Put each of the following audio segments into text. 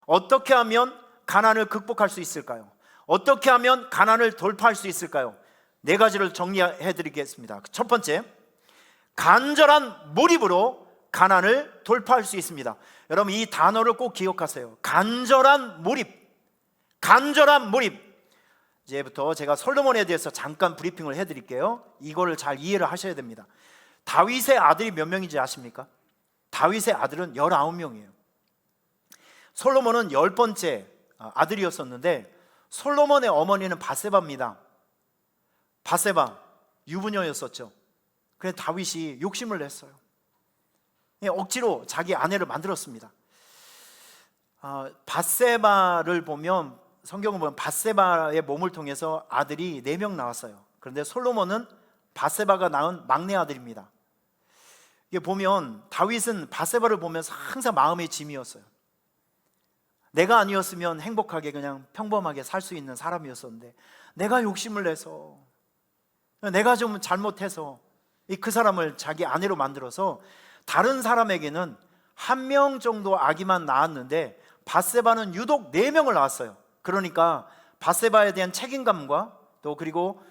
어떻게 하면 가난을 극복할 수 있을까요? 어떻게 하면 가난을 돌파할 수 있을까요? 네 가지를 정리해 드리겠습니다. 첫 번째, 간절한 몰입으로 가난을 돌파할 수 있습니다. 여러분, 이 단어를 꼭 기억하세요. 간절한 몰입. 간절한 몰입. 이제부터 제가 솔로몬에 대해서 잠깐 브리핑을 해드릴게요. 이거를 잘 이해를 하셔야 됩니다. 다윗의 아들이 몇 명인지 아십니까? 다윗의 아들은 19명이에요. 솔로몬은 10번째 아들이었었는데, 솔로몬의 어머니는 밧세바입니다. 밧세바, 유부녀였었죠. 그래서 다윗이 욕심을 냈어요. 억지로 자기 아내를 만들었습니다. 밧세바를 보면, 성경을 보면 밧세바의 몸을 통해서 아들이 4명 나왔어요. 그런데 솔로몬은 밧세바가 낳은 막내 아들입니다. 이게 보면 다윗은 밧세바를 보면서 항상 마음의 짐이었어요. 내가 아니었으면 행복하게 그냥 평범하게 살 수 있는 사람이었었는데, 내가 욕심을 내서, 내가 좀 잘못해서 그 사람을 자기 아내로 만들어서 다른 사람에게는 1명 정도 아기만 낳았는데 밧세바는 유독 4명을 낳았어요. 그러니까 밧세바에 대한 책임감과 또 그리고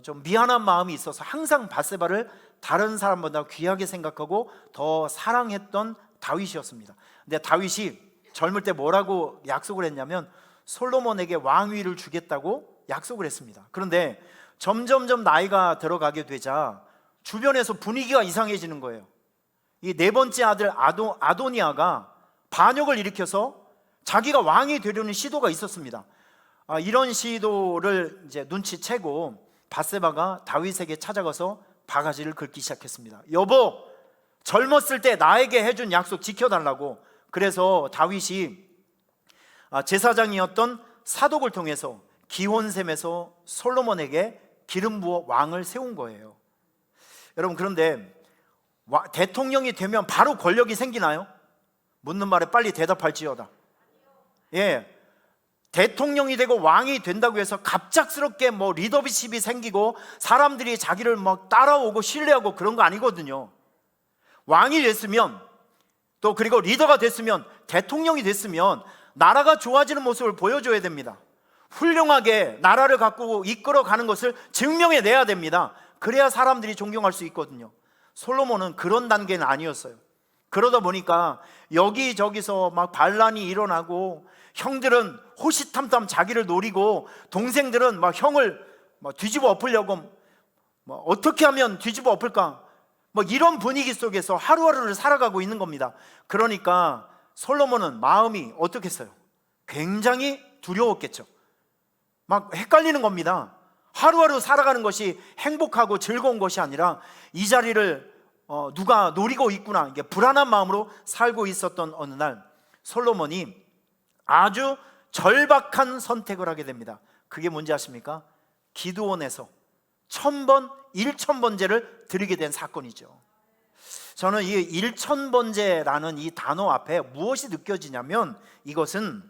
좀 미안한 마음이 있어서 항상 밧세바를 다른 사람보다 귀하게 생각하고 더 사랑했던 다윗이었습니다. 근데 다윗이 젊을 때 뭐라고 약속을 했냐면 솔로몬에게 왕위를 주겠다고 약속을 했습니다. 그런데 점점점 나이가 들어가게 되자 주변에서 분위기가 이상해지는 거예요. 이 4번째 아들 아도니아가 반역을 일으켜서 자기가 왕이 되려는 시도가 있었습니다. 이런 시도를 이제 눈치채고 밧세바가 다윗에게 찾아가서 바가지를 긁기 시작했습니다. 여보, 젊었을 때 나에게 해준 약속 지켜달라고. 그래서 다윗이 제사장이었던 사독을 통해서 기혼셈에서 솔로몬에게 기름 부어 왕을 세운 거예요. 여러분, 그런데 대통령이 되면 바로 권력이 생기나요? 묻는 말에 빨리 대답할지어다. 예, 대통령이 되고 왕이 된다고 해서 갑작스럽게 리더십이 생기고 사람들이 자기를 따라오고 신뢰하고 그런 거 아니거든요. 왕이 됐으면, 또 그리고 리더가 됐으면, 대통령이 됐으면 나라가 좋아지는 모습을 보여줘야 됩니다. 훌륭하게 나라를 갖고 이끌어가는 것을 증명해내야 됩니다. 그래야 사람들이 존경할 수 있거든요. 솔로몬은 그런 단계는 아니었어요. 그러다 보니까 여기저기서 반란이 일어나고, 형들은 호시탐탐 자기를 노리고, 동생들은 형을 뒤집어 엎으려고 어떻게 하면 뒤집어 엎을까, 이런 분위기 속에서 하루하루를 살아가고 있는 겁니다. 그러니까 솔로몬은 마음이 어떻겠어요? 굉장히 두려웠겠죠. 헷갈리는 겁니다. 하루하루 살아가는 것이 행복하고 즐거운 것이 아니라 이 자리를 누가 노리고 있구나, 이게 불안한 마음으로 살고 있었던 어느 날 솔로몬이 아주 절박한 선택을 하게 됩니다. 그게 뭔지 아십니까? 기드온에서 1000번제를 드리게 된 사건이죠. 저는 이 1000번제라는 이 단어 앞에 무엇이 느껴지냐면, 이것은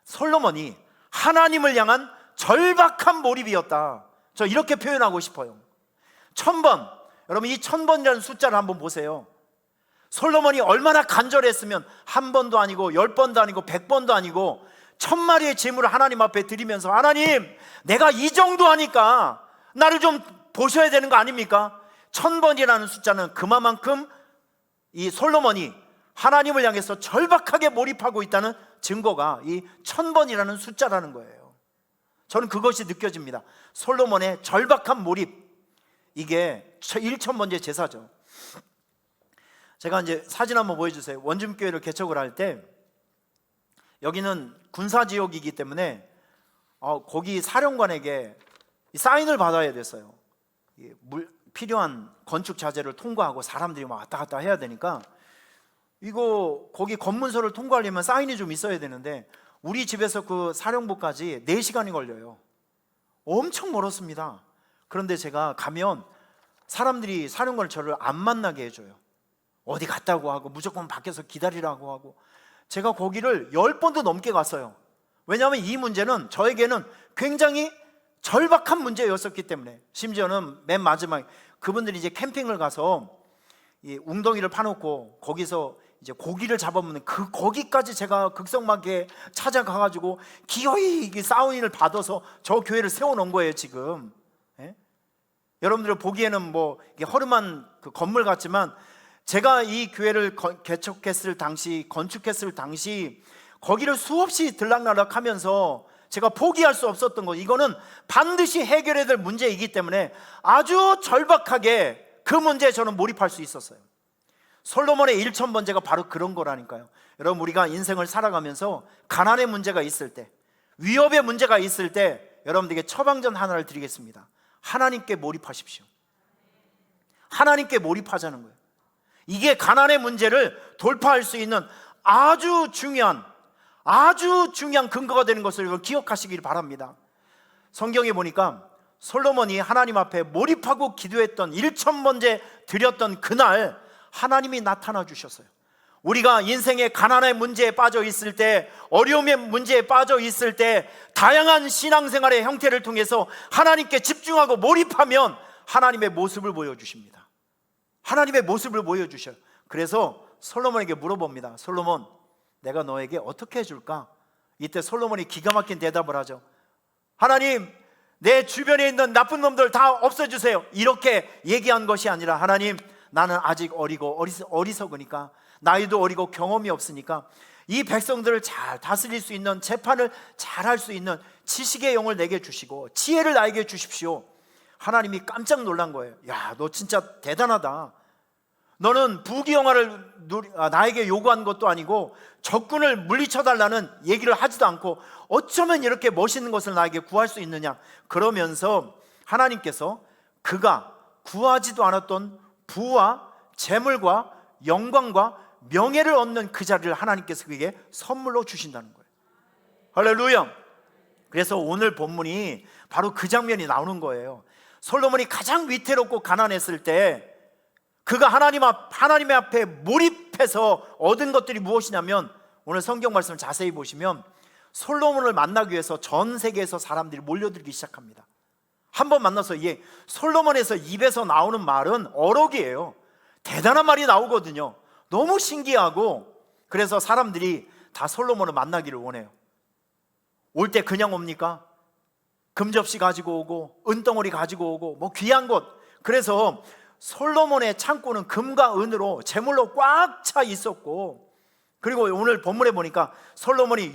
솔로몬이 하나님을 향한 절박한 몰입이었다. 저 이렇게 표현하고 싶어요. 1000번, 여러분 이 1000번이라는 숫자를 한번 보세요. 솔로몬이 얼마나 간절했으면 1번도 아니고 10번도 아니고 100번도 아니고 1000마리의 제물을 하나님 앞에 드리면서, 하나님, 내가 이 정도 하니까 나를 좀 보셔야 되는 거 아닙니까? 1000번이라는 숫자는 그만큼 이 솔로몬이 하나님을 향해서 절박하게 몰입하고 있다는 증거가 이 1000번이라는 숫자라는 거예요. 저는 그것이 느껴집니다. 솔로몬의 절박한 몰입, 이게 1000번째 제사죠. 제가 이제 사진 한번 보여주세요. 원줌교회를 개척을 할 때, 여기는 군사지역이기 때문에 거기 사령관에게 사인을 받아야 됐어요. 필요한 건축 자재를 통과하고 사람들이 왔다 갔다 해야 되니까, 이거 거기 검문소를 통과하려면 사인이 좀 있어야 되는데 우리 집에서 그 사령부까지 4시간이 걸려요. 엄청 멀었습니다. 그런데 제가 가면 사람들이 사령관을 저를 안 만나게 해줘요. 어디 갔다고 하고 무조건 밖에서 기다리라고 하고. 제가 거기를 10번도 넘게 갔어요. 왜냐하면 이 문제는 저에게는 굉장히 절박한 문제였었기 때문에. 심지어는 맨 마지막에 그분들이 이제 캠핑을 가서 이 웅덩이를 파놓고 거기서 이제 고기를 잡아먹는 거기까지 제가 극성맞게 찾아가가지고 기어이 이 사우인을 받아서 저 교회를 세워놓은 거예요 지금. 예? 여러분들 보기에는 뭐 이게 허름한 그 건물 같지만 제가 이 교회를 건축했을 당시 거기를 수없이 들락날락하면서 제가 포기할 수 없었던 거, 이거는 반드시 해결해야 될 문제이기 때문에 아주 절박하게 그 문제에 저는 몰입할 수 있었어요. 솔로몬의 1000번제가 바로 그런 거라니까요. 여러분, 우리가 인생을 살아가면서 가난의 문제가 있을 때, 위협의 문제가 있을 때 여러분들에게 처방전 하나를 드리겠습니다. 하나님께 몰입하십시오. 하나님께 몰입하자는 거예요. 이게 가난의 문제를 돌파할 수 있는 아주 중요한 근거가 되는 것을 기억하시길 바랍니다. 성경에 보니까 솔로몬이 하나님 앞에 몰입하고 기도했던 1000번제 드렸던 그날 하나님이 나타나 주셨어요. 우리가 인생의 가난의 문제에 빠져 있을 때, 어려움의 문제에 빠져 있을 때 다양한 신앙생활의 형태를 통해서 하나님께 집중하고 몰입하면 하나님의 모습을 보여주십니다. 하나님의 모습을 보여주셔요. 그래서 솔로몬에게 물어봅니다. 솔로몬, 내가 너에게 어떻게 해줄까? 이때 솔로몬이 기가 막힌 대답을 하죠. 하나님, 내 주변에 있는 나쁜 놈들 다 없애주세요. 이렇게 얘기한 것이 아니라, 하나님, 나는 아직 어리석으니까, 나이도 어리고 경험이 없으니까 이 백성들을 잘 다스릴 수 있는, 재판을 잘 할 수 있는 지식의 영을 내게 주시고 지혜를 나에게 주십시오. 하나님이 깜짝 놀란 거예요. 야, 너 진짜 대단하다. 너는 부귀영화를 나에게 요구한 것도 아니고 적군을 물리쳐달라는 얘기를 하지도 않고 어쩌면 이렇게 멋있는 것을 나에게 구할 수 있느냐. 그러면서 하나님께서 그가 구하지도 않았던 부와 재물과 영광과 명예를 얻는 그 자리를 하나님께서 그에게 선물로 주신다는 거예요. 할렐루야. 그래서 오늘 본문이 바로 그 장면이 나오는 거예요. 솔로몬이 가장 위태롭고 가난했을 때 그가 하나님의 앞에 몰입해서 얻은 것들이 무엇이냐면, 오늘 성경 말씀을 자세히 보시면 솔로몬을 만나기 위해서 전 세계에서 사람들이 몰려들기 시작합니다. 한번 만나서, 솔로몬에서 입에서 나오는 말은 어록이에요. 대단한 말이 나오거든요. 너무 신기하고, 그래서 사람들이 다 솔로몬을 만나기를 원해요. 올 때 그냥 옵니까? 금접시 가지고 오고 은덩어리 가지고 오고 뭐 귀한 것. 그래서 솔로몬의 창고는 금과 은으로 제물로 꽉 차 있었고, 그리고 오늘 본문에 보니까 솔로몬이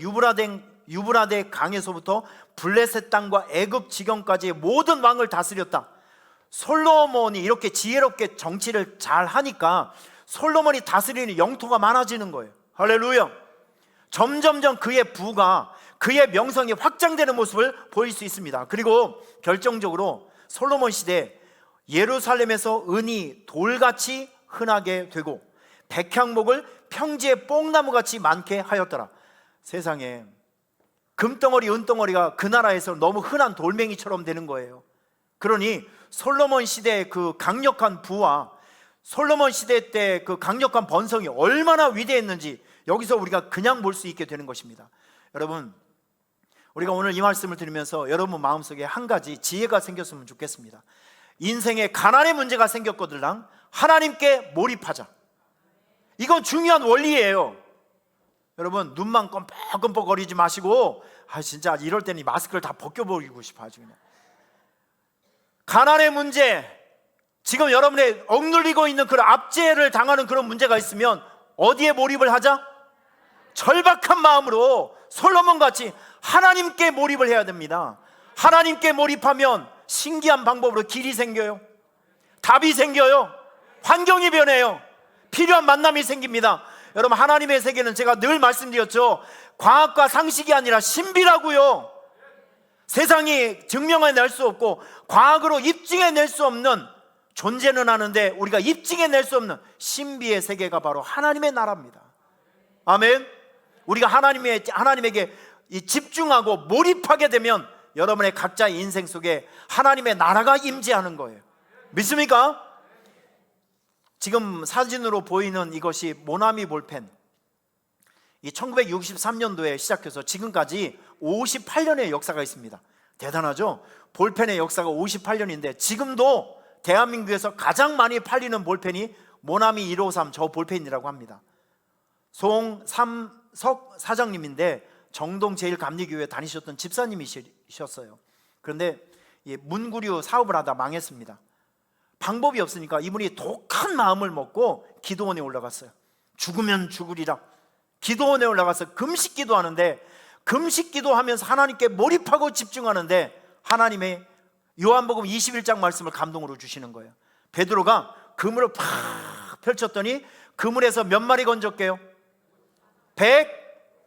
유브라데 강에서부터 블레셋 땅과 애굽 지경까지의 모든 왕을 다스렸다. 솔로몬이 이렇게 지혜롭게 정치를 잘 하니까 솔로몬이 다스리는 영토가 많아지는 거예요. 할렐루야. 점점점 그의 부가, 그의 명성이 확장되는 모습을 보일 수 있습니다. 그리고 결정적으로 솔로몬 시대에 예루살렘에서 은이 돌같이 흔하게 되고 백향목을 평지에 뽕나무같이 많게 하였더라. 세상에, 금덩어리 은덩어리가 그 나라에서 너무 흔한 돌멩이처럼 되는 거예요. 그러니 솔로몬 시대의 그 강력한 부와 솔로몬 시대 때 그 강력한 번성이 얼마나 위대했는지 여기서 우리가 그냥 볼 수 있게 되는 것입니다. 여러분, 우리가 오늘 이 말씀을 들으면서 여러분 마음속에 한 가지 지혜가 생겼으면 좋겠습니다. 인생에 가난의 문제가 생겼거들랑 하나님께 몰입하자. 이건 중요한 원리예요. 여러분, 눈만 껌뻑껌뻑거리지 마시고, 진짜 이럴 때는 마스크를 다 벗겨버리고 싶어 아주 그냥. 가난의 문제, 지금 여러분의 억눌리고 있는 그런 압제를 당하는 그런 문제가 있으면 어디에 몰입을 하자? 절박한 마음으로 솔로몬같이 하나님께 몰입을 해야 됩니다. 하나님께 몰입하면 신기한 방법으로 길이 생겨요. 답이 생겨요. 환경이 변해요. 필요한 만남이 생깁니다. 여러분, 하나님의 세계는 제가 늘 말씀드렸죠. 과학과 상식이 아니라 신비라고요. 세상이 증명해낼 수 없고 과학으로 입증해낼 수 없는 존재는 하는데 우리가 입증해낼 수 없는 신비의 세계가 바로 하나님의 나라입니다. 아멘. 우리가 하나님에게 집중하고 몰입하게 되면 여러분의 각자의 인생 속에 하나님의 나라가 임재하는 거예요. 믿습니까? 지금 사진으로 보이는 이것이 모나미 볼펜. 이 1963년도에 시작해서 지금까지 58년의 역사가 있습니다. 대단하죠? 볼펜의 역사가 58년인데 지금도 대한민국에서 가장 많이 팔리는 볼펜이 모나미 153 저 볼펜이라고 합니다. 송삼석 사장님인데 정동제일감리교회 다니셨던 집사님이셨어요. 그런데 문구류 사업을 하다 망했습니다. 방법이 없으니까 이분이 독한 마음을 먹고 기도원에 올라갔어요. 죽으면 죽으리라. 기도원에 올라가서 금식 기도하는데, 금식 기도하면서 하나님께 몰입하고 집중하는데 하나님의 요한복음 21장 말씀을 감동으로 주시는 거예요. 베드로가 그물을 팍 펼쳤더니 그물에서 몇 마리 건졌게요?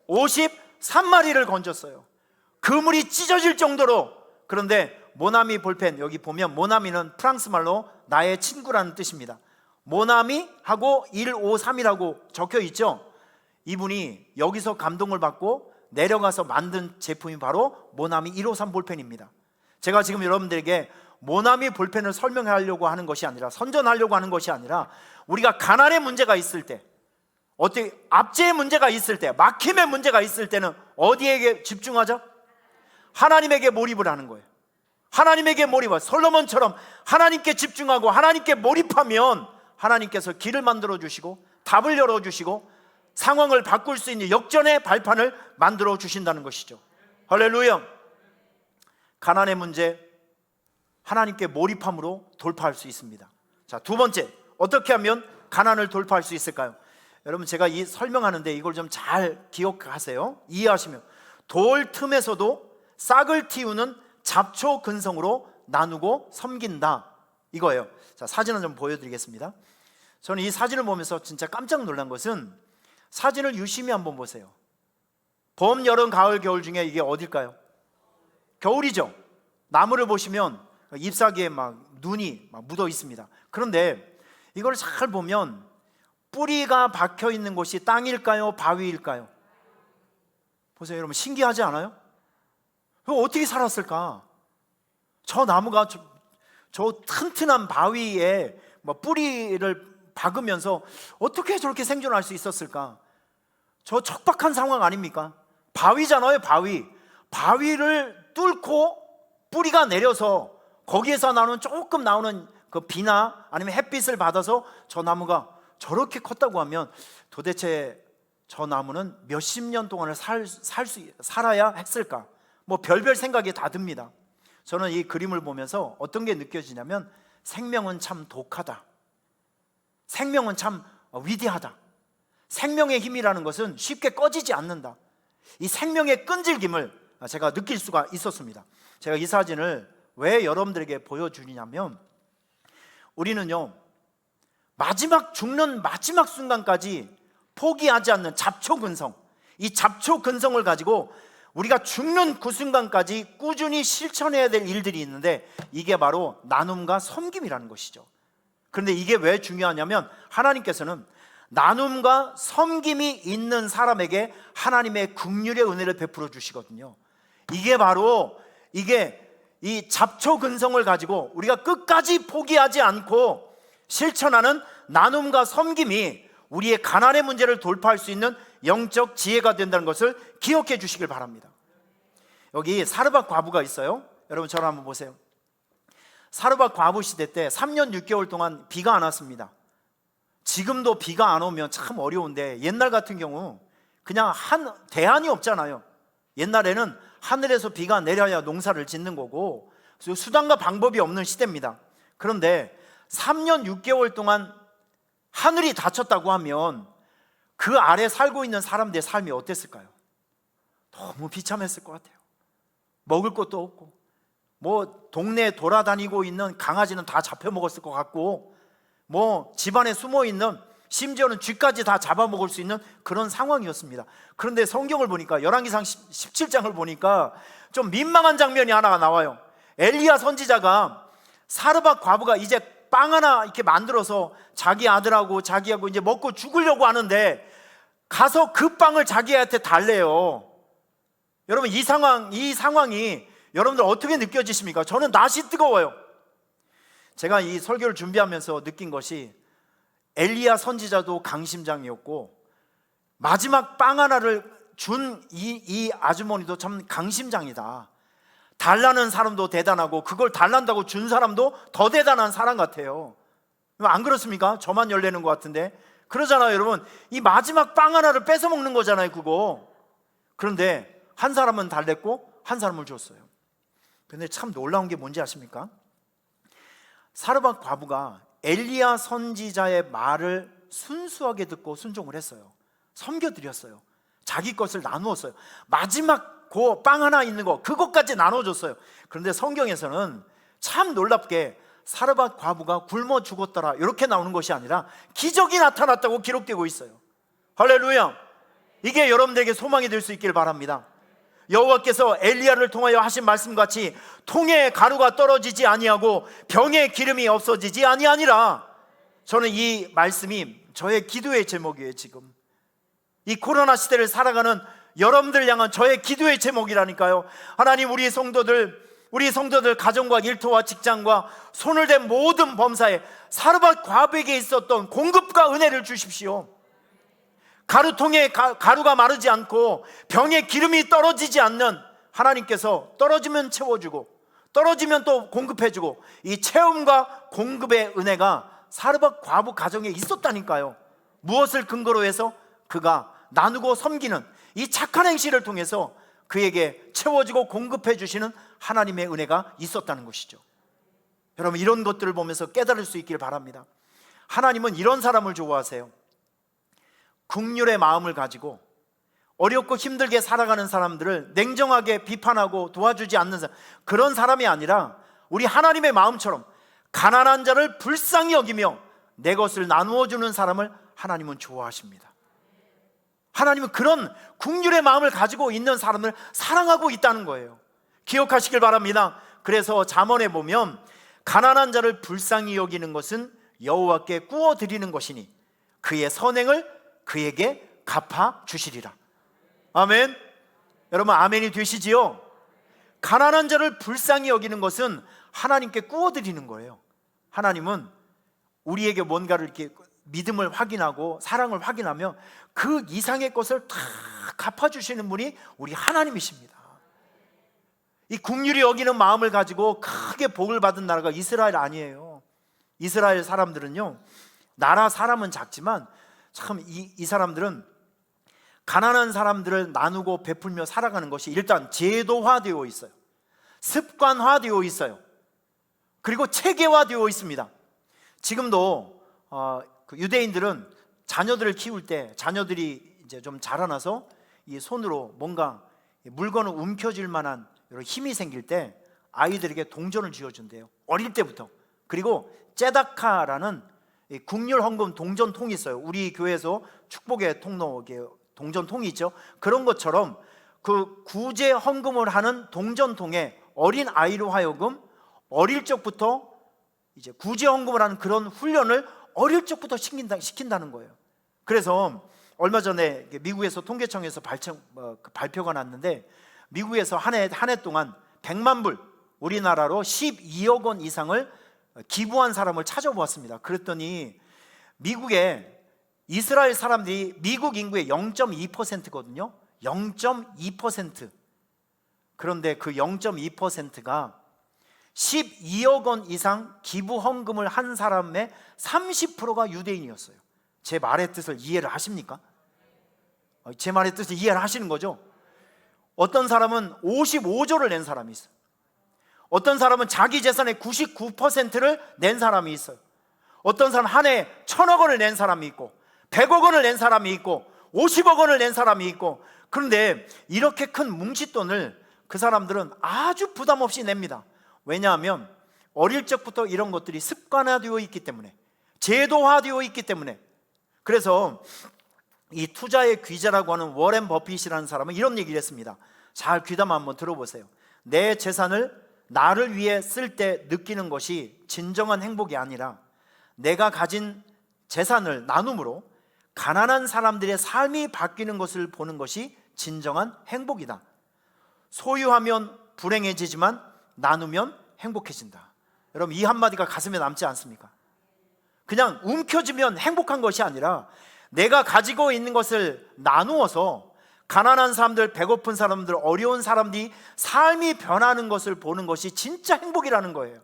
153마리를 건졌어요. 그물이 찢어질 정도로. 그런데 모나미 볼펜, 여기 보면 모나미는 프랑스 말로 나의 친구라는 뜻입니다. 모나미하고 153이라고 적혀 있죠. 이분이 여기서 감동을 받고 내려가서 만든 제품이 바로 모나미 153 볼펜입니다. 제가 지금 여러분들에게 모나미 볼펜을 설명하려고 하는 것이 아니라, 선전하려고 하는 것이 아니라, 우리가 가난의 문제가 있을 때, 어떻게 압제의 문제가 있을 때, 막힘의 문제가 있을 때는 어디에게 집중하죠? 하나님에게 몰입을 하는 거예요. 하나님에게 몰입하, 솔로몬처럼 하나님께 집중하고 하나님께 몰입하면 하나님께서 길을 만들어 주시고 답을 열어 주시고 상황을 바꿀 수 있는 역전의 발판을 만들어 주신다는 것이죠. 할렐루야. 가난의 문제, 하나님께 몰입함으로 돌파할 수 있습니다. 자, 두 번째, 어떻게 하면 가난을 돌파할 수 있을까요? 여러분, 제가 이 설명하는데 이걸 좀 잘 기억하세요. 이해하시면, 돌 틈에서도 싹을 틔우는 잡초 근성으로 나누고 섬긴다, 이거예요. 자, 사진을 좀 보여드리겠습니다. 저는 이 사진을 보면서 진짜 깜짝 놀란 것은, 사진을 유심히 한번 보세요. 봄, 여름, 가을, 겨울 중에 이게 어딜까요? 겨울이죠. 나무를 보시면 잎사귀에 막 눈이 막 묻어 있습니다. 그런데 이걸 잘 보면 뿌리가 박혀 있는 곳이 땅일까요? 바위일까요? 보세요, 여러분, 신기하지 않아요? 어떻게 살았을까? 저 나무가 저 튼튼한 바위에 뿌리를 박으면서 어떻게 저렇게 생존할 수 있었을까? 저 척박한 상황 아닙니까? 바위잖아요, 바위. 바위를 뚫고 뿌리가 내려서 거기에서 나오는 조금 나오는 그 비나 아니면 햇빛을 받아서 저 나무가 저렇게 컸다고 하면 도대체 저 나무는 몇십 년 동안을 살아야 했을까? 별별 생각이 다 듭니다. 저는 이 그림을 보면서 어떤 게 느껴지냐면, 생명은 참 독하다. 생명은 참 위대하다. 생명의 힘이라는 것은 쉽게 꺼지지 않는다. 이 생명의 끈질김을 제가 느낄 수가 있었습니다. 제가 이 사진을 왜 여러분들에게 보여주냐면, 우리는요, 죽는 마지막 순간까지 포기하지 않는 잡초 근성, 이 잡초 근성을 가지고 우리가 죽는 그 순간까지 꾸준히 실천해야 될 일들이 있는데, 이게 바로 나눔과 섬김이라는 것이죠. 그런데 이게 왜 중요하냐면, 하나님께서는 나눔과 섬김이 있는 사람에게 하나님의 긍휼의 은혜를 베풀어 주시거든요. 이게 바로 이 잡초 근성을 가지고 우리가 끝까지 포기하지 않고 실천하는 나눔과 섬김이 우리의 가난의 문제를 돌파할 수 있는 영적 지혜가 된다는 것을 기억해 주시길 바랍니다. 여기 사르밧 과부가 있어요. 여러분, 저를 한번 보세요. 사르밧 과부 시대 때 3년 6개월 동안 비가 안 왔습니다. 지금도 비가 안 오면 참 어려운데, 옛날 같은 경우 그냥 대안이 없잖아요. 옛날에는 하늘에서 비가 내려야 농사를 짓는 거고 수단과 방법이 없는 시대입니다. 그런데 3년 6개월 동안 하늘이 닫혔다고 하면 그 아래 살고 있는 사람들의 삶이 어땠을까요? 너무 비참했을 것 같아요. 먹을 것도 없고, 동네에 돌아다니고 있는 강아지는 다 잡혀 먹었을 것 같고, 집안에 숨어 있는, 심지어는 쥐까지 다 잡아먹을 수 있는 그런 상황이었습니다. 그런데 성경을 보니까, 열왕기상 17장을 보니까 좀 민망한 장면이 하나가 나와요. 엘리야 선지자가 사르밧 과부가 이제 빵 하나 이렇게 만들어서 자기 아들하고 자기하고 이제 먹고 죽으려고 하는데, 가서 그 빵을 자기한테 달래요. 여러분, 이 상황이 여러분들 어떻게 느껴지십니까? 저는 낯이 뜨거워요. 제가 이 설교를 준비하면서 느낀 것이, 엘리야 선지자도 강심장이었고 마지막 빵 하나를 준 이 아주머니도 참 강심장이다. 달라는 사람도 대단하고 그걸 달란다고 준 사람도 더 대단한 사람 같아요. 안 그렇습니까? 저만 열내는 것 같은데. 그러잖아요 여러분. 이 마지막 빵 하나를 뺏어 먹는 거잖아요 그거. 그런데 한 사람은 달랬고 한 사람을 줬어요. 근데 참 놀라운 게 뭔지 아십니까? 사르밧 과부가 엘리야 선지자의 말을 순수하게 듣고 순종을 했어요. 섬겨드렸어요. 자기 것을 나누었어요. 마지막 그 빵 하나 있는 거 그것까지 나눠줬어요. 그런데 성경에서는 참 놀랍게 사르밧 과부가 굶어 죽었더라 이렇게 나오는 것이 아니라 기적이 나타났다고 기록되고 있어요. 할렐루야. 이게 여러분들에게 소망이 될 수 있길 바랍니다. 여호와께서 엘리야를 통하여 하신 말씀같이 통에 가루가 떨어지지 아니하고 병에 기름이 없어지지 아니하니라. 저는 이 말씀이 저의 기도의 제목이에요. 지금 이 코로나 시대를 살아가는 여러분들 향한 저의 기도의 제목이라니까요. 하나님, 우리 성도들 가정과 일터와 직장과 손을 댄 모든 범사에 사르밧 과부에게 있었던 공급과 은혜를 주십시오. 가루통에 가루가 마르지 않고 병에 기름이 떨어지지 않는 하나님께서 떨어지면 채워주고 떨어지면 또 공급해주고 이 체험과 공급의 은혜가 사르밧 과부 가정에 있었다니까요. 무엇을 근거로 해서? 그가 나누고 섬기는 이 착한 행실을 통해서 그에게 채워지고 공급해 주시는 하나님의 은혜가 있었다는 것이죠. 여러분, 이런 것들을 보면서 깨달을 수 있길 바랍니다. 하나님은 이런 사람을 좋아하세요. 긍휼의 마음을 가지고 어렵고 힘들게 살아가는 사람들을 냉정하게 비판하고 도와주지 않는 사람, 그런 사람이 아니라 우리 하나님의 마음처럼 가난한 자를 불쌍히 여기며 내 것을 나누어 주는 사람을 하나님은 좋아하십니다. 하나님은 그런 긍휼의 마음을 가지고 있는 사람을 사랑하고 있다는 거예요. 기억하시길 바랍니다. 그래서 잠언에 보면 가난한 자를 불쌍히 여기는 것은 여호와께 구워 드리는 것이니 그의 선행을 그에게 갚아 주시리라. 아멘. 여러분, 아멘이 되시지요? 가난한 자를 불쌍히 여기는 것은 하나님께 구워 드리는 거예요. 하나님은 우리에게 뭔가를 이렇게 믿음을 확인하고 사랑을 확인하며 그 이상의 것을 다 갚아주시는 분이 우리 하나님이십니다. 이 긍휼히 여기는 마음을 가지고 크게 복을 받은 나라가 이스라엘 아니에요. 이스라엘 사람들은요, 나라 사람은 작지만 참 이 사람들은 가난한 사람들을 나누고 베풀며 살아가는 것이 일단 제도화되어 있어요. 습관화되어 있어요. 그리고 체계화되어 있습니다. 지금도 유대인들은 자녀들을 키울 때 자녀들이 이제 좀 자라나서 이 손으로 뭔가 물건을 움켜쥘 만한 이런 힘이 생길 때 아이들에게 동전을 쥐어준대요. 어릴 때부터. 그리고 째다카라는 국률 헌금 동전통이 있어요. 우리 교회에서 축복의 통로 동전통이 있죠. 그런 것처럼 그 구제 헌금을 하는 동전통에 어린 아이로 하여금 어릴 적부터 이제 구제 헌금을 하는 그런 훈련을 어릴 적부터 시킨다는 거예요. 그래서 얼마 전에 미국에서 통계청에서 발표가 났는데, 미국에서 한 해 동안 100만 불, 우리나라로 12억 원 이상을 기부한 사람을 찾아보았습니다. 그랬더니 미국에 이스라엘 사람들이 미국 인구의 0.2%거든요. 0.2%. 그런데 그 0.2%가 12억 원 이상 기부 헌금을 한 사람의 30%가 유대인이었어요. 제 말의 뜻을 이해를 하십니까? 제 말의 뜻을 이해를 하시는 거죠? 어떤 사람은 55조를 낸 사람이 있어요. 어떤 사람은 자기 재산의 99%를 낸 사람이 있어요. 어떤 사람은 한 해에 1,000억 원을 낸 사람이 있고 100억 원을 낸 사람이 있고 50억 원을 낸 사람이 있고, 그런데 이렇게 큰 뭉칫돈을 그 사람들은 아주 부담 없이 냅니다. 왜냐하면 어릴 적부터 이런 것들이 습관화되어 있기 때문에, 제도화되어 있기 때문에. 그래서 이 투자의 귀재라고 하는 워렌 버핏이라는 사람은 이런 얘기를 했습니다. 잘 귀담아 한번 들어보세요. 내 재산을 나를 위해 쓸 때 느끼는 것이 진정한 행복이 아니라 내가 가진 재산을 나눔으로 가난한 사람들의 삶이 바뀌는 것을 보는 것이 진정한 행복이다. 소유하면 불행해지지만 나누면 행복해진다. 여러분, 이 한마디가 가슴에 남지 않습니까? 그냥 움켜쥐면 행복한 것이 아니라 내가 가지고 있는 것을 나누어서 가난한 사람들, 배고픈 사람들, 어려운 사람들이 삶이 변하는 것을 보는 것이 진짜 행복이라는 거예요.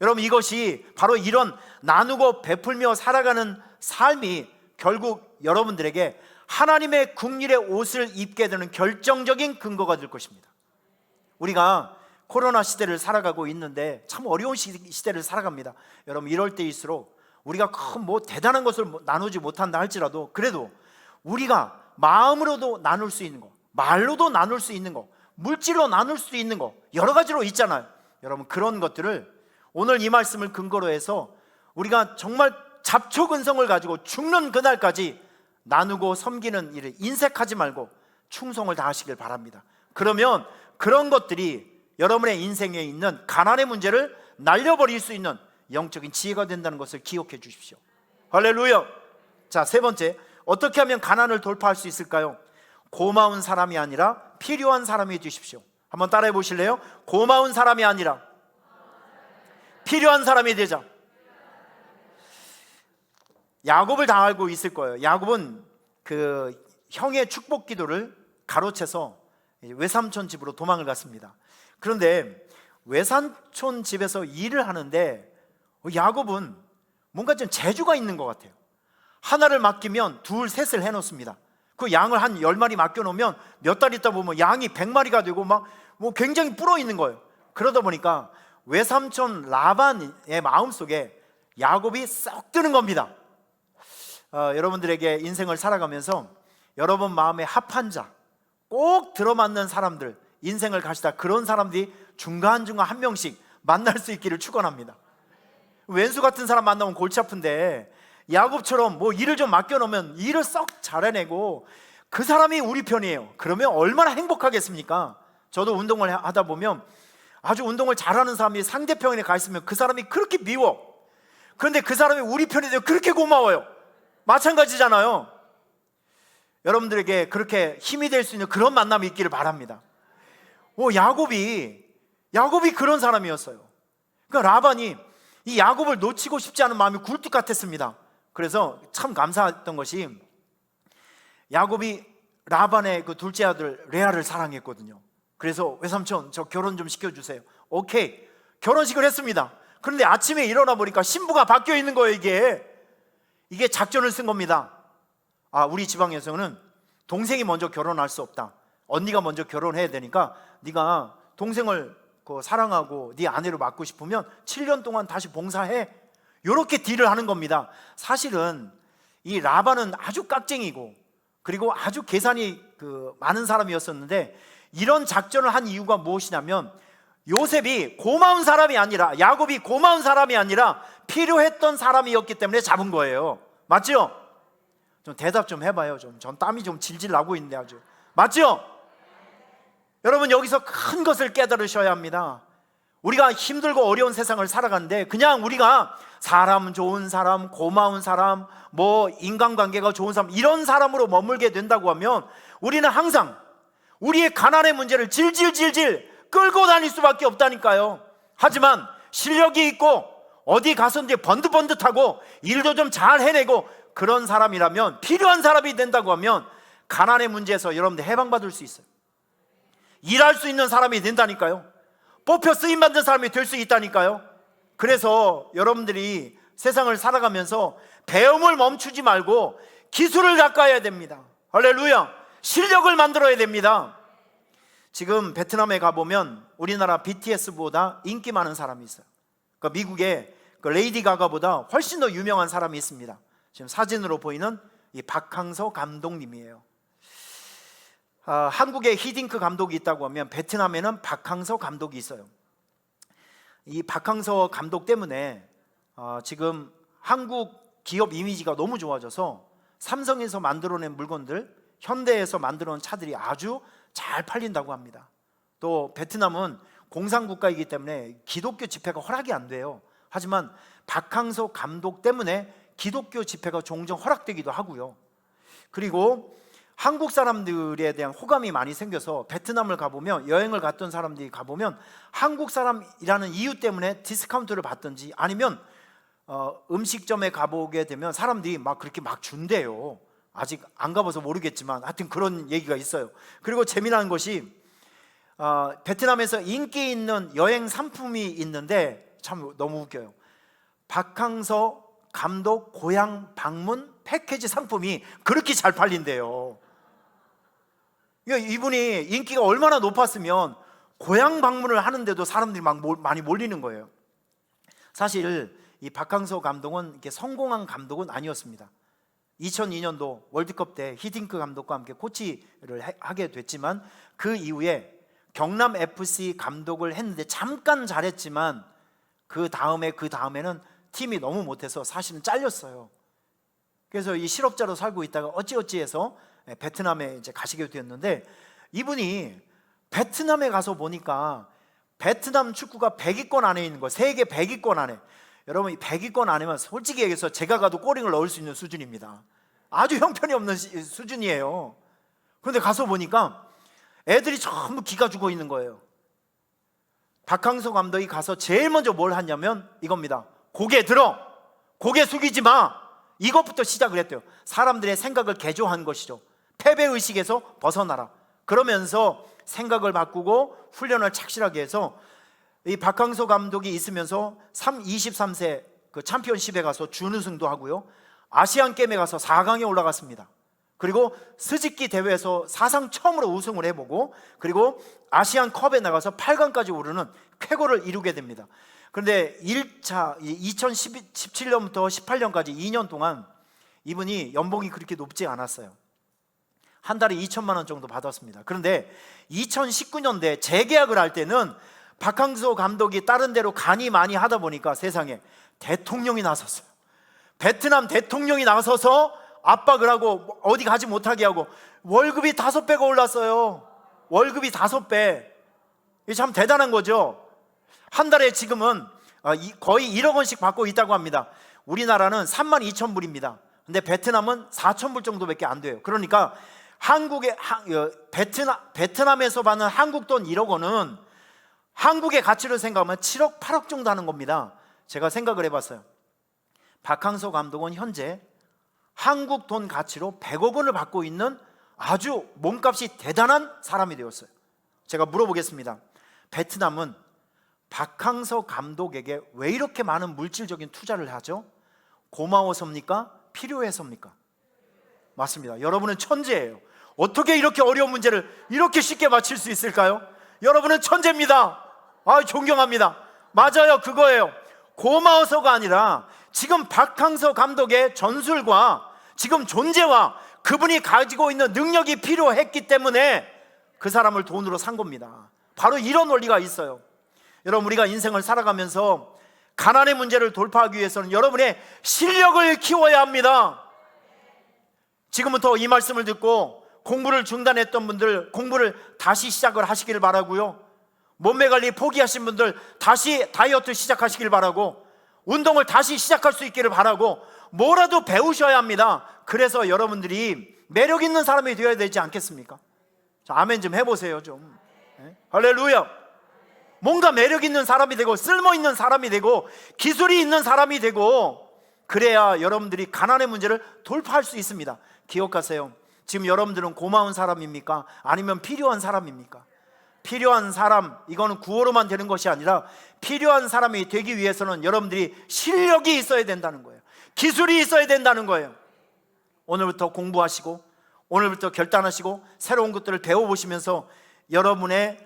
여러분, 이것이 바로 이런 나누고 베풀며 살아가는 삶이 결국 여러분들에게 하나님의 국률의 옷을 입게 되는 결정적인 근거가 될 것입니다. 우리가 코로나 시대를 살아가고 있는데 참 어려운 시대를 살아갑니다. 여러분, 이럴 때일수록 우리가 큰 대단한 것을 나누지 못한다 할지라도 그래도 우리가 마음으로도 나눌 수 있는 거, 말로도 나눌 수 있는 거, 물질로 나눌 수 있는 거 여러 가지로 있잖아요. 여러분, 그런 것들을 오늘 이 말씀을 근거로 해서 우리가 정말 잡초근성을 가지고 죽는 그날까지 나누고 섬기는 일을 인색하지 말고 충성을 다하시길 바랍니다. 그러면 그런 것들이 여러분의 인생에 있는 가난의 문제를 날려버릴 수 있는 영적인 지혜가 된다는 것을 기억해 주십시오. 할렐루야. 자, 세 번째, 어떻게 하면 가난을 돌파할 수 있을까요? 고마운 사람이 아니라 필요한 사람이 되십시오. 한번 따라해 보실래요? 고마운 사람이 아니라 필요한 사람이 되자. 야곱을 다 알고 있을 거예요. 야곱은 그 형의 축복 기도를 가로채서 외삼촌 집으로 도망을 갔습니다. 그런데 외삼촌 집에서 일을 하는데 야곱은 뭔가 좀 재주가 있는 것 같아요. 하나를 맡기면 둘, 셋을 해놓습니다. 그 양을 한 10마리 맡겨놓으면 몇 달 있다 보면 양이 100마리가 되고 막 굉장히 불어 있는 거예요. 그러다 보니까 외삼촌 라반의 마음속에 야곱이 썩 드는 겁니다. 여러분들에게 인생을 살아가면서 여러분 마음에 합한 자, 꼭 들어맞는 사람들, 인생을 가시다 그런 사람들이 중간중간 한 명씩 만날 수 있기를 축원합니다. 왼수 같은 사람 만나면 골치 아픈데 야곱처럼 일을 좀 맡겨놓으면 일을 썩 잘해내고 그 사람이 우리 편이에요. 그러면 얼마나 행복하겠습니까? 저도 운동을 하다 보면 아주 운동을 잘하는 사람이 상대편에 가 있으면 그 사람이 그렇게 미워. 그런데 그 사람이 우리 편이 되면 그렇게 고마워요. 마찬가지잖아요. 여러분들에게 그렇게 힘이 될 수 있는 그런 만남이 있기를 바랍니다. 야곱이 그런 사람이었어요. 그러니까 라반이 이 야곱을 놓치고 싶지 않은 마음이 굴뚝 같았습니다. 그래서 참 감사했던 것이 야곱이 라반의 그 둘째 아들 레아를 사랑했거든요. 그래서 외삼촌 저 결혼 좀 시켜주세요. 오케이, 결혼식을 했습니다. 그런데 아침에 일어나 보니까 신부가 바뀌어 있는 거예요. 이게 작전을 쓴 겁니다. 우리 지방에서는 동생이 먼저 결혼할 수 없다. 언니가 먼저 결혼해야 되니까 네가 동생을 사랑하고 네 아내로 맡고 싶으면 7년 동안 다시 봉사해. 이렇게 딜을 하는 겁니다. 사실은 이 라반은 아주 깍쟁이고 그리고 아주 계산이 많은 사람이었었는데 이런 작전을 한 이유가 무엇이냐면 요셉이 고마운 사람이 아니라, 야곱이 고마운 사람이 아니라 필요했던 사람이었기 때문에 잡은 거예요. 맞죠? 좀 대답 좀 해봐요. 전 땀이 좀 질질 나고 있는데 아주. 맞죠? 여러분, 여기서 큰 것을 깨달으셔야 합니다. 우리가 힘들고 어려운 세상을 살아가는데 그냥 우리가 사람 좋은 사람, 고마운 사람, 인간관계가 좋은 사람, 이런 사람으로 머물게 된다고 하면 우리는 항상 우리의 가난의 문제를 질질질질 끌고 다닐 수밖에 없다니까요. 하지만 실력이 있고 어디 가서 이제 번듯번듯하고 일도 좀 잘 해내고 그런 사람이라면, 필요한 사람이 된다고 하면 가난의 문제에서 여러분들 해방받을 수 있어요. 일할 수 있는 사람이 된다니까요. 뽑혀 쓰임받는 사람이 될 수 있다니까요. 그래서 여러분들이 세상을 살아가면서 배움을 멈추지 말고 기술을 가까워야 됩니다. 할렐루야. 실력을 만들어야 됩니다. 지금 베트남에 가보면 우리나라 BTS보다 인기 많은 사람이 있어요. 미국의 레이디 가가보다 훨씬 더 유명한 사람이 있습니다. 지금 사진으로 보이는 이 박항서 감독님이에요. 한국에 히딩크 감독이 있다고 하면 베트남에는 박항서 감독이 있어요. 이 박항서 감독 때문에 지금 한국 기업 이미지가 너무 좋아져서 삼성에서 만들어낸 물건들, 현대에서 만들어낸 차들이 아주 잘 팔린다고 합니다. 또 베트남은 공산국가이기 때문에 기독교 집회가 허락이 안 돼요. 하지만 박항서 감독 때문에 기독교 집회가 종종 허락되기도 하고요. 그리고 한국 사람들에 대한 호감이 많이 생겨서 베트남을 가보면, 여행을 갔던 사람들이 가보면 한국 사람이라는 이유 때문에 디스카운트를 받든지 아니면 음식점에 가보게 되면 사람들이 그렇게 준대요. 아직 안 가봐서 모르겠지만 하여튼 그런 얘기가 있어요. 그리고 재미난 것이 베트남에서 인기 있는 여행 상품이 있는데 참 너무 웃겨요. 박항서 감독 고향 방문 패키지 상품이 그렇게 잘 팔린대요. 이분이 인기가 얼마나 높았으면 고향 방문을 하는데도 사람들이 많이 몰리는 거예요. 사실 이 박항서 감독은 이렇게 성공한 감독은 아니었습니다. 2002년도 월드컵 때 히딩크 감독과 함께 코치를 하게 됐지만, 그 이후에 경남 FC 감독을 했는데 잠깐 잘했지만 그 다음에는 팀이 너무 못해서 사실은 잘렸어요. 그래서 이 실업자로 살고 있다가 어찌어찌해서 베트남에 이제 가시게 되었는데, 이분이 베트남에 가서 보니까 베트남 축구가 100위권 안에 있는 거, 세계 100위권 안에. 여러분, 이 100위권 안에면 솔직히 얘기해서 제가 가도 골링을 넣을 수 있는 수준입니다. 아주 형편이 없는 수준이에요. 그런데 가서 보니까 애들이 전부 기가 죽어 있는 거예요. 박항서 감독이 가서 제일 먼저 뭘 하냐면 이겁니다. 고개 들어, 고개 숙이지 마, 이것부터 시작을 했대요. 사람들의 생각을 개조한 것이죠. 패배의식에서 벗어나라. 그러면서 생각을 바꾸고 훈련을 착실하게 해서, 이 박항서 감독이 있으면서 23세 그 챔피언십에 가서 준우승도 하고요, 아시안 게임에 가서 4강에 올라갔습니다. 그리고 스즈키 대회에서 사상 처음으로 우승을 해보고, 그리고 아시안 컵에 나가서 8강까지 오르는 쾌거를 이루게 됩니다. 그런데 1차 2017년부터 18년까지 2년 동안 이분이 연봉이 그렇게 높지 않았어요. 한 달에 2천만 원 정도 받았습니다. 그런데 2019년도에 재계약을 할 때는 박항서 감독이 다른 데로 간이 많이 하다 보니까 세상에 대통령이 나섰어요. 베트남 대통령이 나서서 압박을 하고 어디 가지 못하게 하고 월급이 5배가 올랐어요. 월급이 5배. 이게 참 대단한 거죠. 한 달에 지금은 거의 1억 원씩 받고 있다고 합니다. 우리나라는 32,000불입니다. 근데 베트남은 4,000불 정도밖에 안 돼요. 그러니까 베트남에서 받는 한국 돈 1억 원은 한국의 가치로 생각하면 7억, 8억 정도 하는 겁니다. 제가 생각을 해봤어요. 박항서 감독은 현재 한국 돈 가치로 100억 원을 받고 있는 아주 몸값이 대단한 사람이 되었어요. 제가 물어보겠습니다. 베트남은 박항서 감독에게 왜 이렇게 많은 물질적인 투자를 하죠? 고마워서입니까? 필요해서입니까? 맞습니다. 여러분은 천재예요. 어떻게 이렇게 어려운 문제를 이렇게 쉽게 맞힐 수 있을까요? 여러분은 천재입니다. 존경합니다. 맞아요, 그거예요. 고마워서가 아니라 지금 박항서 감독의 전술과 지금 존재와 그분이 가지고 있는 능력이 필요했기 때문에 그 사람을 돈으로 산 겁니다. 바로 이런 원리가 있어요. 여러분, 우리가 인생을 살아가면서 가난의 문제를 돌파하기 위해서는 여러분의 실력을 키워야 합니다. 지금부터 이 말씀을 듣고 공부를 중단했던 분들 공부를 다시 시작을 하시길 바라고요, 몸매 관리 포기하신 분들 다시 다이어트 시작하시길 바라고, 운동을 다시 시작할 수 있기를 바라고, 뭐라도 배우셔야 합니다. 그래서 여러분들이 매력 있는 사람이 되어야 되지 않겠습니까? 자, 아멘 좀 해보세요 좀. 할렐루야. 뭔가 매력 있는 사람이 되고 쓸모 있는 사람이 되고 기술이 있는 사람이 되고, 그래야 여러분들이 가난의 문제를 돌파할 수 있습니다. 기억하세요. 지금 여러분들은 고마운 사람입니까? 아니면 필요한 사람입니까? 필요한 사람, 이거는 구호로만 되는 것이 아니라 필요한 사람이 되기 위해서는 여러분들이 실력이 있어야 된다는 거예요. 기술이 있어야 된다는 거예요. 오늘부터 공부하시고 오늘부터 결단하시고 새로운 것들을 배워보시면서 여러분의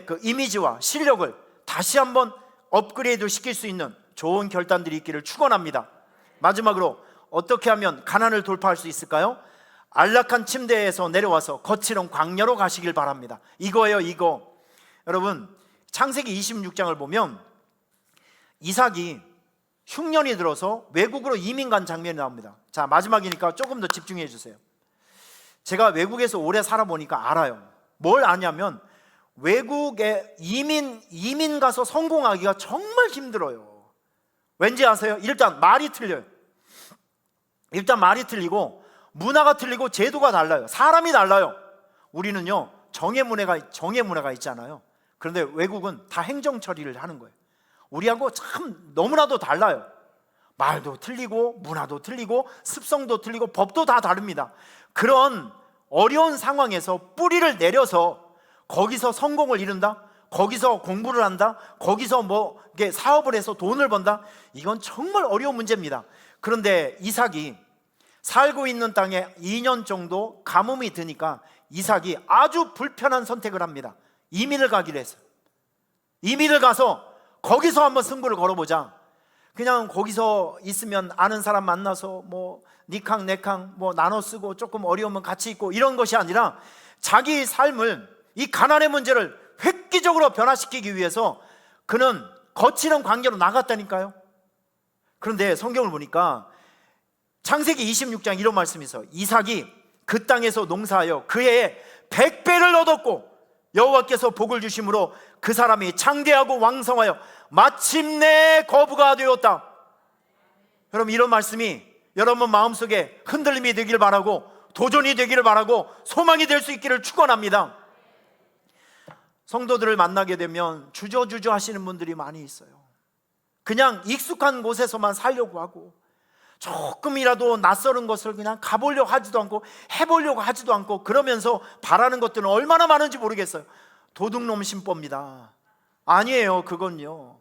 그 이미지와 실력을 다시 한번 업그레이드 시킬 수 있는 좋은 결단들이 있기를 축원합니다. 마지막으로 어떻게 하면 가난을 돌파할 수 있을까요? 안락한 침대에서 내려와서 거칠은 광야로 가시길 바랍니다. 이거예요, 이거. 여러분, 창세기 26장을 보면 이삭이 흉년이 들어서 외국으로 이민 간 장면이 나옵니다. 자, 마지막이니까 조금 더 집중해 주세요. 제가 외국에서 오래 살아보니까 알아요. 뭘 아냐면 외국에 이민 가서 성공하기가 정말 힘들어요. 왠지 아세요? 일단 말이 틀려요. 일단 말이 틀리고 문화가 틀리고 제도가 달라요. 사람이 달라요. 우리는요 정의 문화가 있잖아요. 그런데 외국은 다 행정 처리를 하는 거예요. 우리하고 참 너무나도 달라요. 말도 틀리고 문화도 틀리고 습성도 틀리고 법도 다 다릅니다. 그런 어려운 상황에서 뿌리를 내려서 거기서 성공을 이룬다, 거기서 공부를 한다, 거기서 뭐 이게 사업을 해서 돈을 번다, 이건 정말 어려운 문제입니다. 그런데 이삭이 살고 있는 땅에 2년 정도 가뭄이 드니까 이삭이 아주 불편한 선택을 합니다. 이민을 가기로 했어요. 이민을 가서 거기서 한번 승부를 걸어보자. 그냥 거기서 있으면 아는 사람 만나서 뭐 니캉 내캉 뭐 나눠 쓰고 조금 어려우면 같이 있고 이런 것이 아니라 자기 삶을, 이 가난의 문제를 획기적으로 변화시키기 위해서 그는 거칠은 관계로 나갔다니까요. 그런데 성경을 보니까 창세기 26장 이런 말씀이 있어요. 이삭이 그 땅에서 농사하여 그 해에 100배를 얻었고 여호와께서 복을 주심으로 그 사람이 창대하고 왕성하여 마침내 거부가 되었다. 여러분, 이런 말씀이 여러분 마음속에 흔들림이 되기를 바라고 도전이 되기를 바라고 소망이 될 수 있기를 축원합니다. 성도들을 만나게 되면 주저주저 하시는 분들이 많이 있어요. 그냥 익숙한 곳에서만 살려고 하고 조금이라도 낯설은 것을 그냥 가보려고 하지도 않고 해보려고 하지도 않고 그러면서 바라는 것들은 얼마나 많은지 모르겠어요. 도둑놈 신법입니다. 아니에요. 그건요,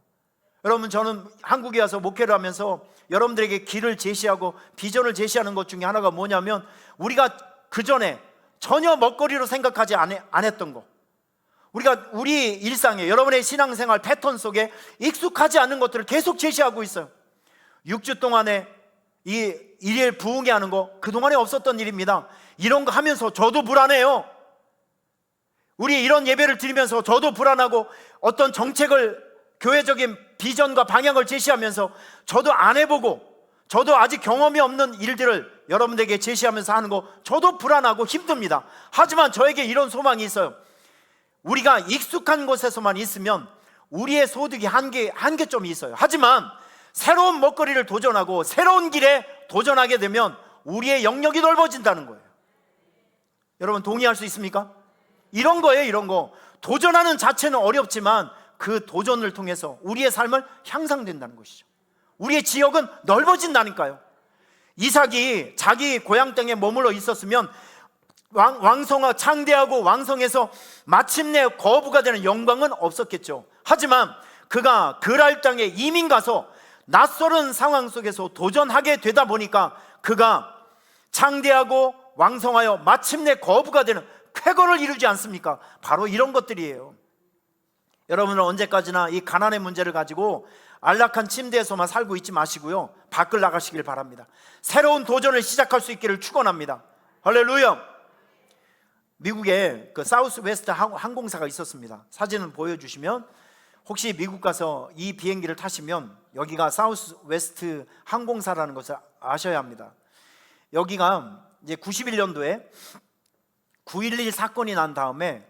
여러분, 저는 한국에 와서 목회를 하면서 여러분들에게 길을 제시하고 비전을 제시하는 것 중에 하나가 뭐냐면, 우리가 그 전에 전혀 먹거리로 생각하지 안 했던 거, 우리가 우리 일상에 여러분의 신앙생활 패턴 속에 익숙하지 않은 것들을 계속 제시하고 있어요. 6주 동안에 이 일일 부흥회 하는 거 그동안에 없었던 일입니다. 이런 거 하면서 저도 불안해요. 우리 이런 예배를 드리면서 저도 불안하고 어떤 정책을, 교회적인 비전과 방향을 제시하면서 저도 안 해보고 저도 아직 경험이 없는 일들을 여러분들에게 제시하면서 하는 거 저도 불안하고 힘듭니다. 하지만 저에게 이런 소망이 있어요. 우리가 익숙한 곳에서만 있으면 우리의 소득이 한계점이 있어요. 하지만 새로운 먹거리를 도전하고 새로운 길에 도전하게 되면 우리의 영역이 넓어진다는 거예요. 여러분, 동의할 수 있습니까? 이런 거예요. 이런 거 도전하는 자체는 어렵지만 그 도전을 통해서 우리의 삶을 향상된다는 것이죠. 우리의 지역은 넓어진다니까요. 이삭이 자기 고향 땅에 머물러 있었으면 창대하고 왕성해서 마침내 거부가 되는 영광은 없었겠죠. 하지만 그가 그랄 땅에 이민 가서 낯설은 상황 속에서 도전하게 되다 보니까 그가 창대하고 왕성하여 마침내 거부가 되는 쾌거를 이루지 않습니까? 바로 이런 것들이에요. 여러분은 언제까지나 이 가난의 문제를 가지고 안락한 침대에서만 살고 있지 마시고요, 밖을 나가시길 바랍니다. 새로운 도전을 시작할 수 있기를 축원합니다. 할렐루야. 미국에 그 사우스 웨스트 항공사가 있었습니다. 사진을 보여주시면, 혹시 미국 가서 이 비행기를 타시면 여기가 사우스 웨스트 항공사라는 것을 아셔야 합니다. 여기가 이제 91년도에 9.11 사건이 난 다음에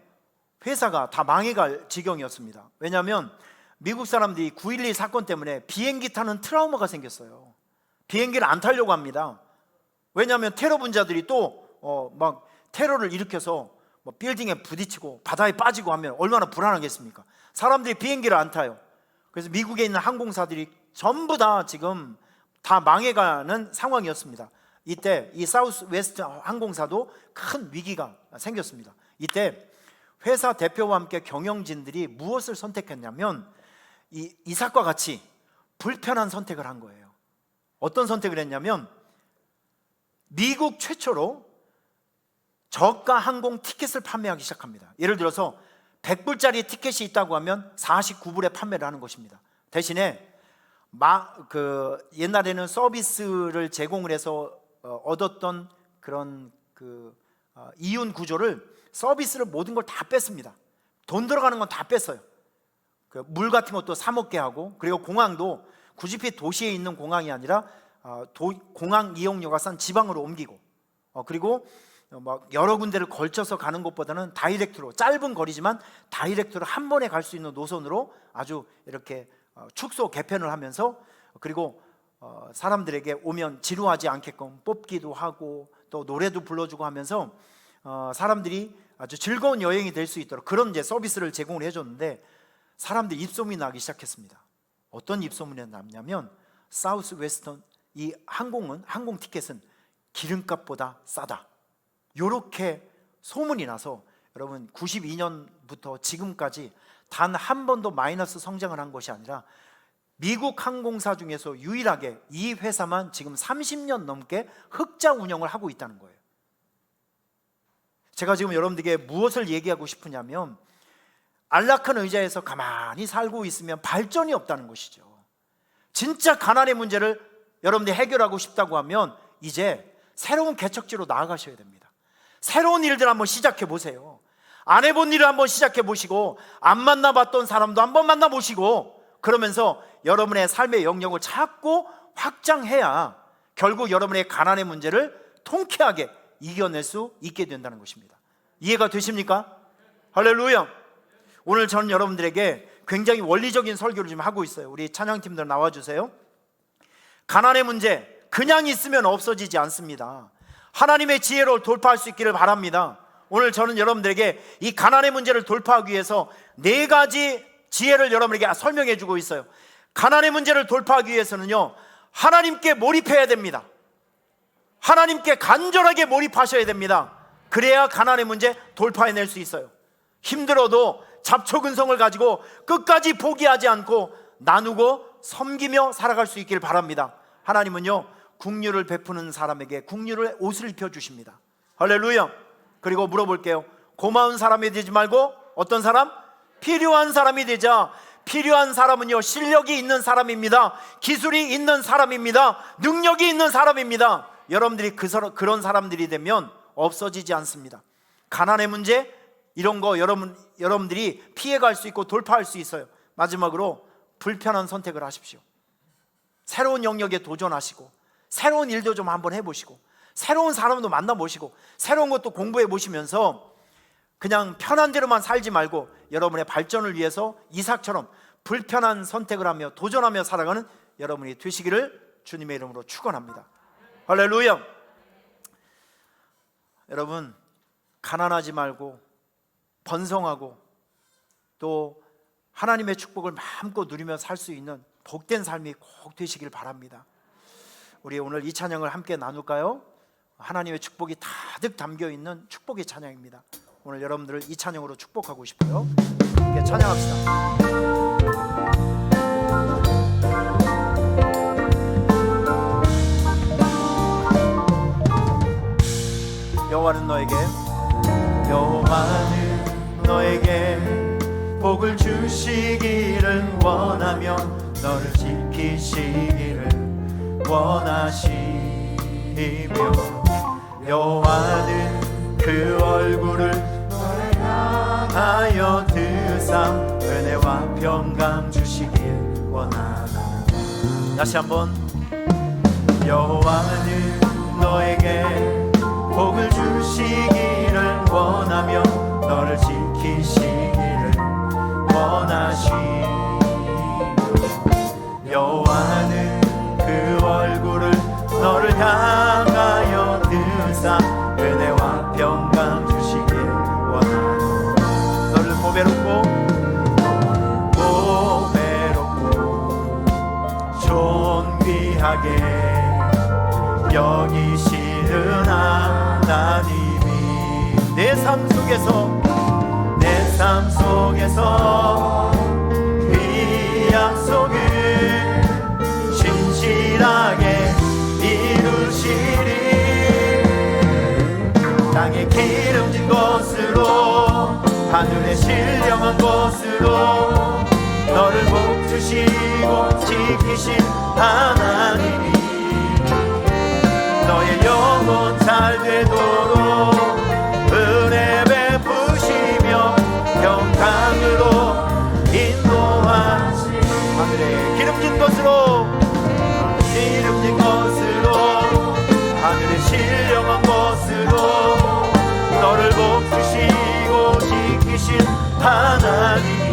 회사가 다 망해갈 지경이었습니다. 왜냐하면 미국 사람들이 9.11 사건 때문에 비행기 타는 트라우마가 생겼어요. 비행기를 안 타려고 합니다. 왜냐하면 테러 분자들이 또 막 테러를 일으켜서 뭐 빌딩에 부딪히고 바다에 빠지고 하면 얼마나 불안하겠습니까? 사람들이 비행기를 안 타요. 그래서 미국에 있는 항공사들이 전부 다 지금 다 망해가는 상황이었습니다. 이때 이 사우스 웨스트 항공사도 큰 위기가 생겼습니다. 이때 회사 대표와 함께 경영진들이 무엇을 선택했냐면 이삭과 같이 불편한 선택을 한 거예요. 어떤 선택을 했냐면, 미국 최초로 저가 항공 티켓을 판매하기 시작합니다. 예를 들어서 100불짜리 티켓이 있다고 하면 49불에 판매를 하는 것입니다. 대신에 옛날에는 서비스를 제공을 해서 얻었던 그런 이윤 구조를, 서비스를 모든 걸 다 뺐습니다. 돈 들어가는 건 다 뺐어요. 물 같은 것도 사 먹게 하고, 그리고 공항도 굳이 도시에 있는 공항이 아니라 공항 이용료가 싼 지방으로 옮기고, 그리고 막 여러 군데를 걸쳐서 가는 것보다는 다이렉트로, 짧은 거리지만 다이렉트로 한 번에 갈 수 있는 노선으로 아주 이렇게 축소 개편을 하면서, 그리고 사람들에게 오면 지루하지 않게끔 뽑기도 하고 또 노래도 불러주고 하면서 사람들이 아주 즐거운 여행이 될 수 있도록 그런 이제 서비스를 제공을 해줬는데, 사람들이 입소문이 나기 시작했습니다. 어떤 입소문이 났냐면, 사우스 웨스턴 이 항공 티켓은 기름값보다 싸다, 요렇게 소문이 나서, 여러분 92년부터 지금까지 단 한 번도 마이너스 성장을 한 것이 아니라 미국 항공사 중에서 유일하게 이 회사만 지금 30년 넘게 흑자 운영을 하고 있다는 거예요. 제가 지금 여러분들에게 무엇을 얘기하고 싶으냐면, 안락한 의자에서 가만히 살고 있으면 발전이 없다는 것이죠. 진짜 가난의 문제를 여러분들이 해결하고 싶다고 하면 이제 새로운 개척지로 나아가셔야 됩니다. 새로운 일들 한번 시작해 보세요. 안 해본 일을 한번 시작해 보시고, 안 만나봤던 사람도 한번 만나보시고, 그러면서 여러분의 삶의 영역을 찾고 확장해야 결국 여러분의 가난의 문제를 통쾌하게 이겨낼 수 있게 된다는 것입니다. 이해가 되십니까? 할렐루야. 오늘 저는 여러분들에게 굉장히 원리적인 설교를 좀 하고 있어요. 우리 찬양팀들 나와주세요. 가난의 문제 그냥 있으면 없어지지 않습니다. 하나님의 지혜로 돌파할 수 있기를 바랍니다. 오늘 저는 여러분들에게 이 가난의 문제를 돌파하기 위해서 4가지 지혜를 여러분에게 설명해 주고 있어요. 가난의 문제를 돌파하기 위해서는요, 하나님께 몰입해야 됩니다. 하나님께 간절하게 몰입하셔야 됩니다. 그래야 가난의 문제 돌파해낼 수 있어요. 힘들어도 잡초근성을 가지고 끝까지 포기하지 않고 나누고 섬기며 살아갈 수 있기를 바랍니다. 하나님은요, 긍휼을 베푸는 사람에게 긍휼의 옷을 입혀주십니다. 할렐루야. 그리고 물어볼게요. 고마운 사람이 되지 말고 어떤 사람? 필요한 사람이 되자. 필요한 사람은요, 실력이 있는 사람입니다. 기술이 있는 사람입니다. 능력이 있는 사람입니다. 여러분들이 그런 사람들이 되면 없어지지 않습니다. 가난의 문제 이런 거 여러분들이 피해갈 수 있고 돌파할 수 있어요. 마지막으로 불편한 선택을 하십시오. 새로운 영역에 도전하시고, 새로운 일도 좀 한번 해보시고, 새로운 사람도 만나보시고, 새로운 것도 공부해 보시면서 그냥 편한 대로만 살지 말고 여러분의 발전을 위해서 이삭처럼 불편한 선택을 하며 도전하며 살아가는 여러분이 되시기를 주님의 이름으로 축원합니다. 할렐루야. 여러분, 가난하지 말고 번성하고 또 하나님의 축복을 마음껏 누리며 살 수 있는 복된 삶이 꼭 되시길 바랍니다. 우리 오늘 이 찬양을 함께 나눌까요? 하나님의 축복이 가득 담겨있는 축복의 찬양입니다. 오늘 여러분들을 이 찬양으로 축복하고 싶어요. 함께 찬양합시다. 여호와는 너에게 복을 주시기를 원하며 너를 지키시기를 원하시며, 여호와는 그 얼굴을 너를 향하여 드사 은혜와 평강 주시길 원하나. 다시 한번. 여호와는 너에게 복을 주시기를 원하며 너를 지키시기를 원하시며, 여호와는 그 얼굴을 너를 향하여 드사 은혜와 평강 주시길 원하노. 너를 보배롭고 존귀하게 여기시는 하나님이 내 삶 속에서 이 약속을 진실하게 이루시리. 땅에 기름진 것으로 하늘에 신령한 것으로 너를 복주시고 지키신 하나님이 너의 영혼 잘 되도록 은혜 베푸시며 평강으로 인도하시. 하늘에 기름진 것으로 하늘에 신령한 것으로 너를 복주시고 지키신 하나님